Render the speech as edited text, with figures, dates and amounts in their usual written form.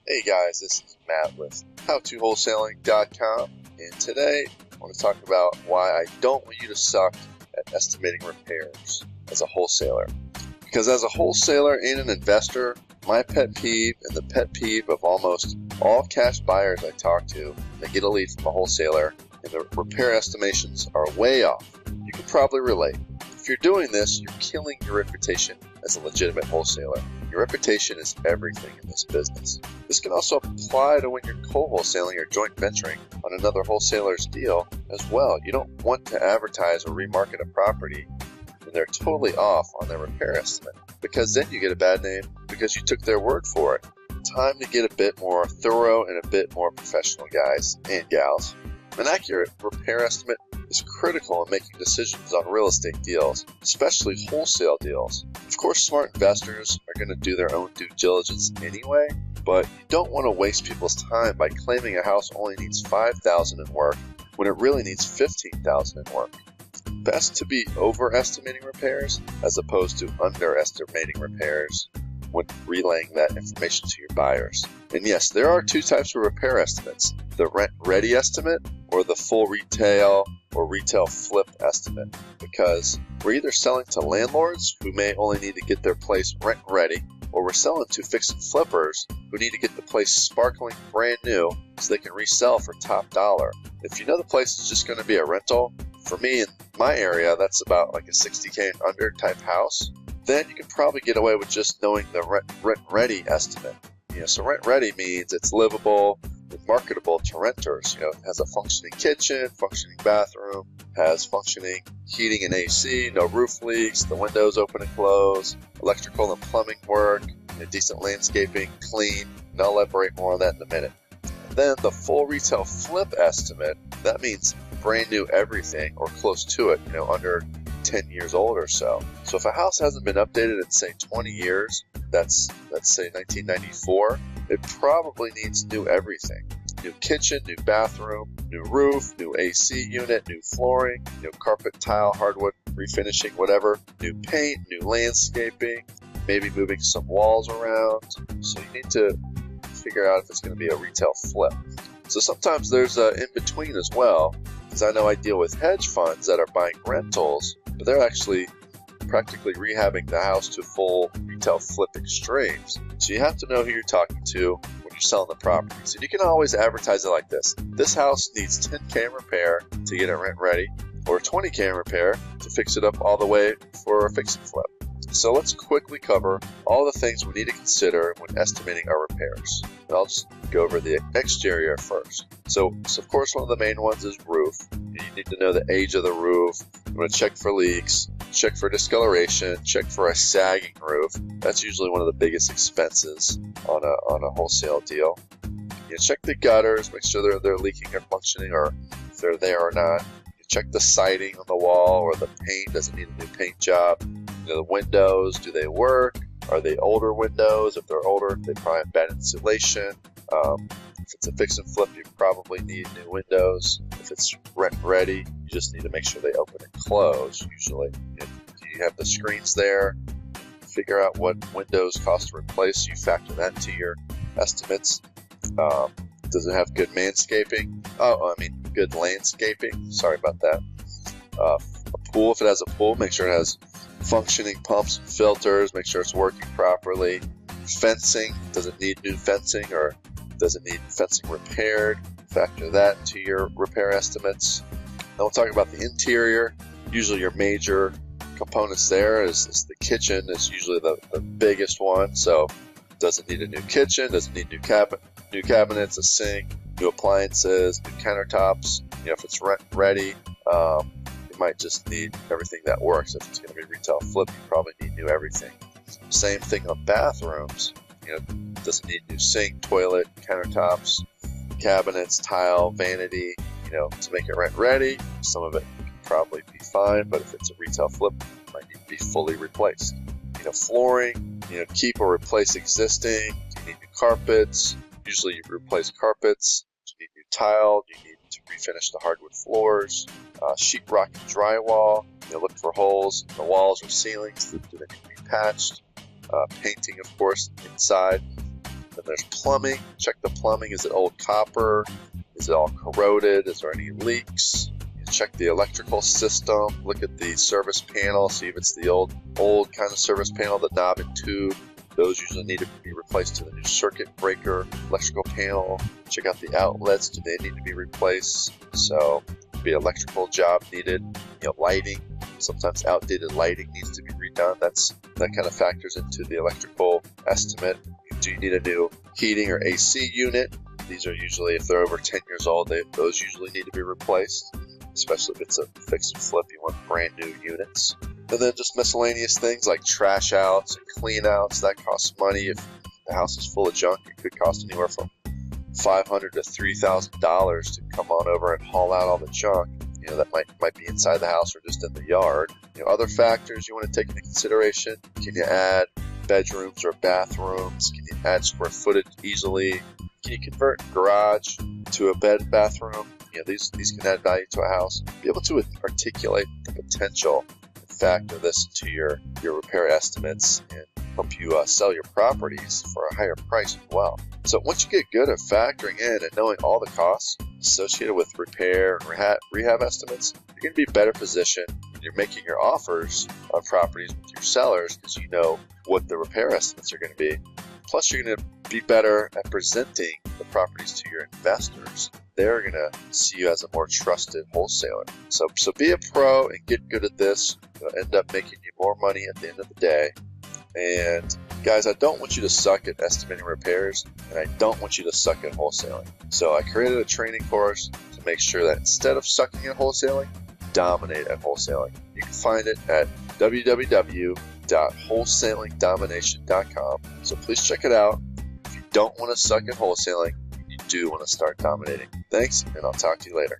Hey guys, this is Matt with HowToWholesaling.com, and today I want to talk about why I don't want you to suck at estimating repairs as a wholesaler. Because as a wholesaler and an investor, my pet peeve and the pet peeve of almost all cash buyers I talk to, they get a lead from a wholesaler and the repair estimations are way off. You can probably relate. If you're doing this, you're killing your reputation as a legitimate wholesaler. Your reputation is everything in this business. This can also apply to when you're co-wholesaling or joint venturing on another wholesaler's deal as well. You don't want to advertise or remarket a property when they're totally off on their repair estimate, because then you get a bad name because you took their word for it. Time to get a bit more thorough and a bit more professional, guys and gals. An accurate repair estimate is critical in making decisions on real estate deals, especially wholesale deals. Of course, smart investors are going to do their own due diligence anyway, but you don't want to waste people's time by claiming a house only needs $5,000 in work when it really needs $15,000 in work. Best to be overestimating repairs as opposed to underestimating repairs when relaying that information to your buyers. And yes, there are two types of repair estimates: the rent-ready estimate or the full retail or retail flip estimate, because we're either selling to landlords who may only need to get their place rent ready, or we're selling to fix and flippers who need to get the place sparkling brand new so they can resell for top dollar. If you know the place is just going to be a rental, for me in my area that's about like a 60K and under type house, then you can probably get away with just knowing the rent ready estimate. So rent ready means it's livable and marketable to renters. It has a functioning kitchen, functioning bathroom, has functioning heating and AC, no roof leaks, the windows open and close, electrical and plumbing work, decent landscaping, clean, and I'll elaborate more on that in a minute. And then the full retail flip estimate, that means brand new everything or close to it, under 10 years old or so. So if a house hasn't been updated in say 20 years, that's let's say 1994, it probably needs new everything. New kitchen, new bathroom, new roof, new AC unit, new flooring, new carpet, tile, hardwood, refinishing, whatever, new paint, new landscaping, maybe moving some walls around. So you need to figure out if it's going to be a retail flip. So sometimes there's an in-between as well, because I know I deal with hedge funds that are buying rentals, but they're actually practically rehabbing the house to full retail flip extremes. So you have to know who you're talking to when you're selling the properties. And you can always advertise it like this: this house needs 10K in repair to get it rent ready, or 20K in repair to fix it up all the way for a fix and flip. So let's quickly cover all the things we need to consider when estimating our repairs. And I'll just go over the exterior first. So of course, one of the main ones is roof. You need to know the age of the roof. You want to check for leaks, check for discoloration, check for a sagging roof. That's usually one of the biggest expenses on a wholesale deal. You check the gutters, make sure they're leaking or functioning, or if they're there or not. You check the siding on the wall, or the paint, does it need a new paint job? The windows, do they work? Are they older windows? If they're older, they probably have bad insulation. If it's a fix and flip, you probably need new windows. If it's rent ready, you just need to make sure they open and close usually. If you have the screens there, figure out what windows cost to replace. You factor that into your estimates. Does it have good manscaping? Good landscaping. Sorry about that. A pool, if it has a pool, make sure it has functioning pumps and filters, make sure it's working properly. Fencing, does it need new fencing or does it need fencing repaired? Factor that into your repair estimates. Then we'll talk about the interior. Usually your major components there is the kitchen is usually the biggest one. So does it need a new kitchen? Does it need new cabinets, a sink, new appliances, new countertops? If it's rent ready, might just need everything that works. If it's going to be retail flip, you probably need new everything. Same thing on bathrooms. Does it need new sink, toilet, countertops, cabinets, tile, vanity, to make it rent ready? Some of it can probably be fine, but if it's a retail flip, it might need to be fully replaced. Flooring, keep or replace existing. Do you need new carpets? Usually you replace carpets. Do you need new tile? Do you need to refinish the hardwood floors? Sheetrock and drywall. Look for holes in the walls or ceilings. Do they need to be patched? Painting, of course, inside. Then there's plumbing. Check the plumbing. Is it old copper? Is it all corroded? Is there any leaks? Check the electrical system. Look at the service panel. See if it's the old kind of service panel, the knob and tube. Those usually need to be replaced to the new circuit breaker, electrical panel. Check out the outlets. Do they need to be replaced? So, be an electrical job needed. Lighting. Sometimes outdated lighting needs to be redone. That kind of factors into the electrical estimate. Do you need a new heating or AC unit? These are usually, if they're over 10 years old, those usually need to be replaced. Especially if it's a fix and flip, you want brand new units. And then just miscellaneous things like trash outs and clean outs. That costs money. If the house is full of junk, it could cost anywhere from $500 to $3,000 to come on over and haul out all the junk. That might be inside the house or just in the yard. Other factors you want to take into consideration. Can you add bedrooms or bathrooms? Can you add square footage easily? Can you convert garage to a bed bathroom? These can add value to a house. Be able to articulate the potential and factor this into your repair estimates and help you sell your properties for a higher price as well. So once you get good at factoring in and knowing all the costs associated with repair and rehab estimates, you're going to be better positioned when you're making your offers on properties with your sellers because you know what the repair estimates are going to be. Plus, you're going to be better at presenting the properties to your investors. They're going to see you as a more trusted wholesaler. So be a pro and get good at this. You'll end up making you more money at the end of the day. And guys, I don't want you to suck at estimating repairs, and I don't want you to suck at wholesaling. So I created a training course to make sure that instead of sucking at wholesaling, dominate at wholesaling. You can find it at www.wholesalingdomination.com. So please check it out. If you don't want to suck at wholesaling, you do want to start dominating. Thanks, and I'll talk to you later.